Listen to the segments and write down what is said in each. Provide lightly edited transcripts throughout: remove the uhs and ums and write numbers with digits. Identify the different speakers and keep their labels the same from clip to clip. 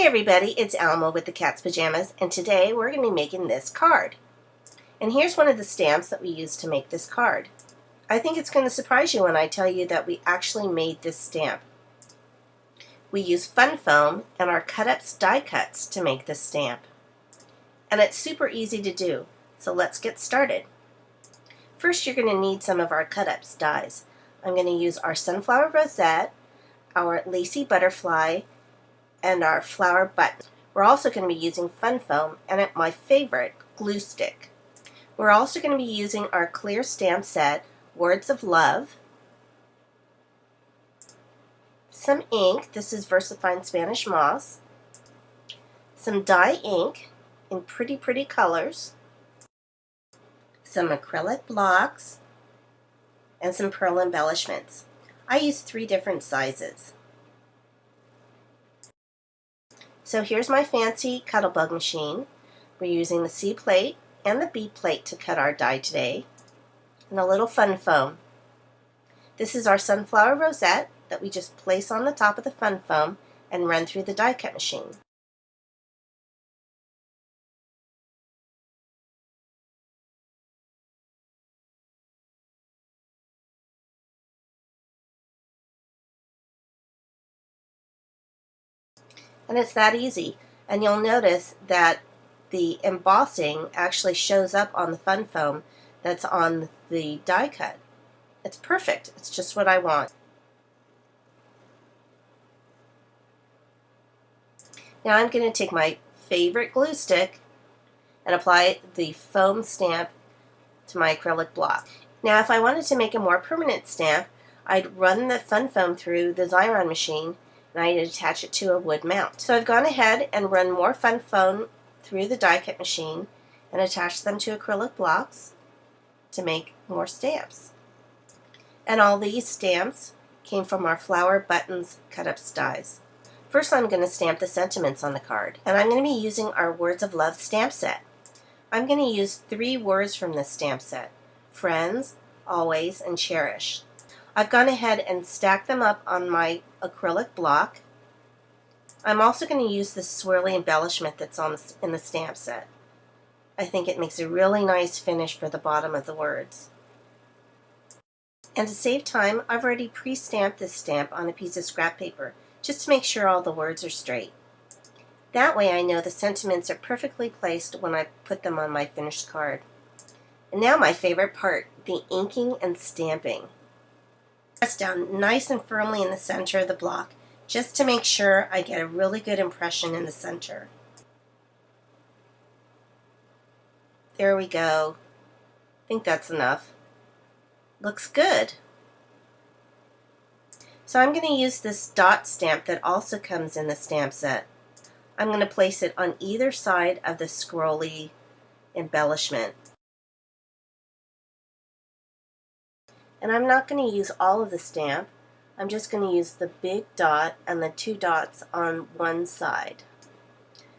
Speaker 1: everybody, it's Alma with the Cat's Pajamas, and today we're going to be making this card. And here's one of the stamps that we used to make this card. I think it's going to surprise you when I tell you that we actually made this stamp. We used Fun Foam and our Cut-Ups die cuts to make this stamp. And it's super easy to do, so let's get started. First, you're going to need some of our Cut-Ups dies. I'm going to use our Sunflower Rosette, our Lacy Butterfly, and our flower button. We're also going to be using Fun Foam and my favorite, glue stick. We're also going to be using our clear stamp set, Words of Love, some ink, this is VersaFine Spanish Moss, some dye ink in pretty colors, some acrylic blocks, and some pearl embellishments. I used 3 different sizes. So here's my fancy Cuttlebug machine. We're using the C plate and the B plate to cut our die today, and a little Fun Foam. This is our Sunflower Rosette that we just place on the top of the Fun Foam and run through the die cut machine. And it's that easy. And you'll notice that the embossing actually shows up on the Fun Foam that's on the die cut. It's perfect. It's just what I want. Now I'm going to take my favorite glue stick and apply the foam stamp to my acrylic block. Now if I wanted to make a more permanent stamp, I'd run the Fun Foam through the Xyron machine and I'd attach it to a wood mount. So I've gone ahead and run more Fun Foam through the die cut machine and attached them to acrylic blocks to make more stamps. And all these stamps came from our Flower Buttons Cut-Ups dies. First I'm going to stamp the sentiments on the card, and I'm going to be using our Words of Love stamp set. I'm going to use 3 words from this stamp set: friends, always, and cherish. I've gone ahead and stacked them up on my acrylic block. I'm also going to use this swirly embellishment that's in the stamp set. I think it makes a really nice finish for the bottom of the words. And to save time, I've already pre-stamped this stamp on a piece of scrap paper, just to make sure all the words are straight. That way I know the sentiments are perfectly placed when I put them on my finished card. And now my favorite part, the inking and stamping. Press down nice and firmly in the center of the block, just to make sure I get a really good impression in the center. There we go. I think that's enough. Looks good. So I'm going to use this dot stamp that also comes in the stamp set. I'm going to place it on either side of the scrolly embellishment. And I'm not going to use all of the stamp. I'm just going to use the big dot and the 2 dots on one side.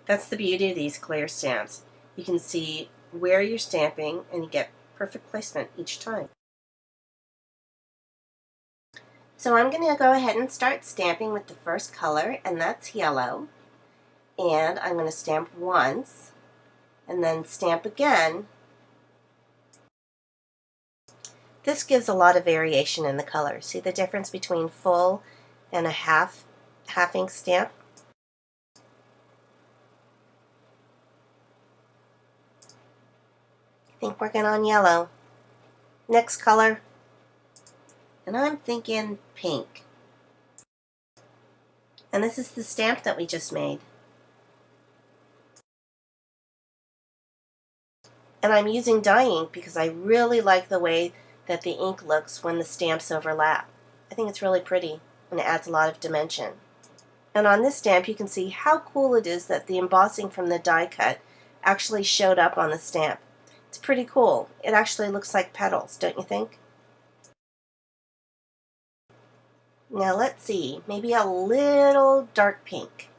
Speaker 1: That's the beauty of these clear stamps. You can see where you're stamping and you get perfect placement each time. So I'm going to go ahead and start stamping with the first color, and that's yellow. And I'm going to stamp once and then stamp again. This gives a lot of variation in the color. See the difference between full and a half ink stamp? I think we're going on yellow. Next color. And I'm thinking pink. And this is the stamp that we just made. And I'm using dye ink because I really like the way that the ink looks when the stamps overlap. I think it's really pretty and it adds a lot of dimension. And on this stamp you can see how cool it is that the embossing from the die cut actually showed up on the stamp. It's pretty cool. It actually looks like petals, don't you think? Now let's see, maybe a little dark pink.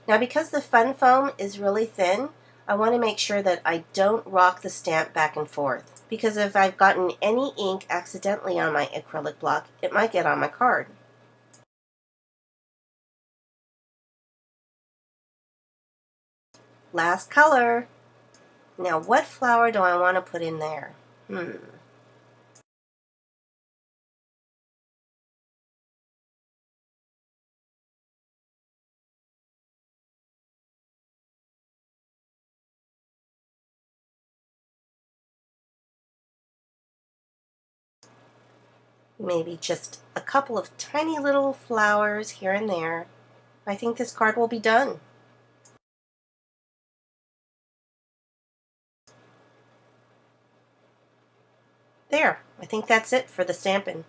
Speaker 1: Now because the fun foam is really thin, I want to make sure that I don't rock the stamp back and forth, because if I've gotten any ink accidentally on my acrylic block, it might get on my card. Last color. Now what flower do I want to put in there? Maybe just a couple of tiny little flowers here and there. I think this card will be done. There, I think that's it for the stamping.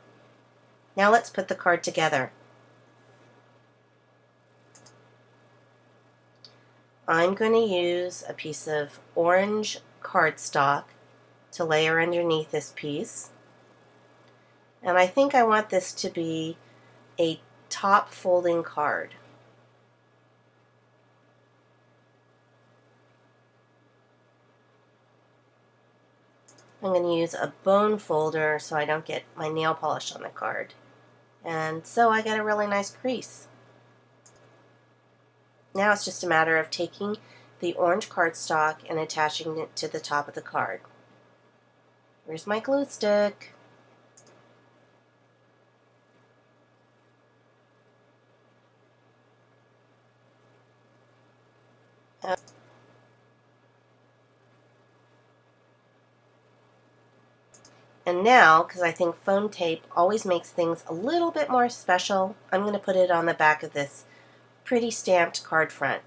Speaker 1: Now let's put the card together. I'm going to use a piece of orange cardstock to layer underneath this piece. And I think I want this to be a top folding card. I'm going to use a bone folder so I don't get my nail polish on the card. And so I get a really nice crease. Now it's just a matter of taking the orange cardstock and attaching it to the top of the card. Here's my glue stick. And now, because I think foam tape always makes things a little bit more special, I'm going to put it on the back of this pretty stamped card front.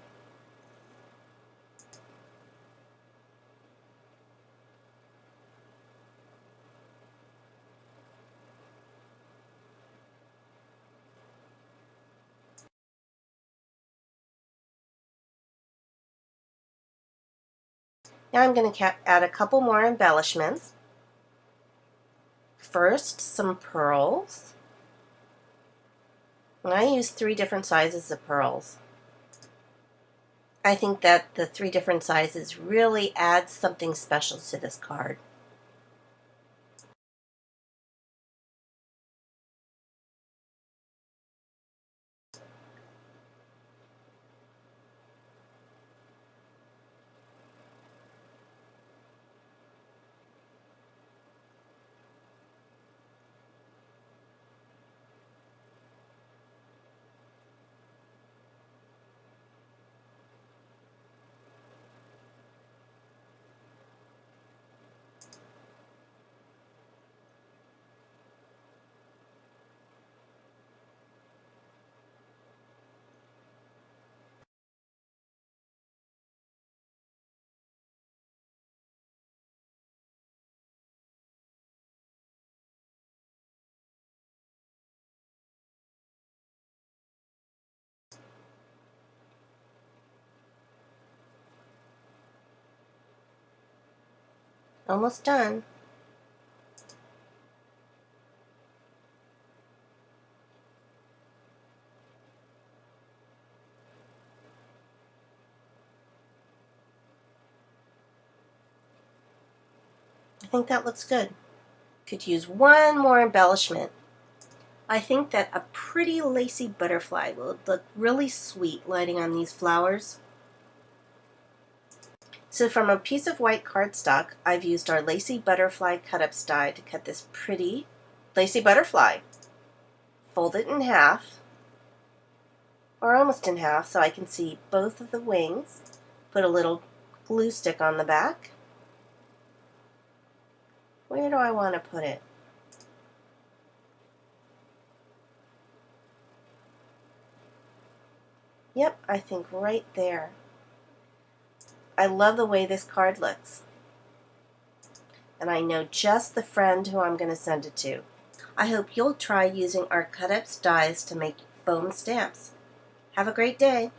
Speaker 1: Now I'm going to add a couple more embellishments. First, some pearls. And I use 3 different sizes of pearls. I think that the 3 different sizes really adds something special to this card. Almost done. I think that looks good. Could use one more embellishment. I think that a pretty lacy butterfly will look really sweet lighting on these flowers. So from a piece of white cardstock, I've used our lacy butterfly cut-ups die to cut this pretty lacy butterfly. Fold it in half, or almost in half, so I can see both of the wings. Put a little glue stick on the back. Where do I want to put it? Yep, I think right there. I love the way this card looks. And I know just the friend who I'm going to send it to. I hope you'll try using our cut-ups dies to make foam stamps. Have a great day.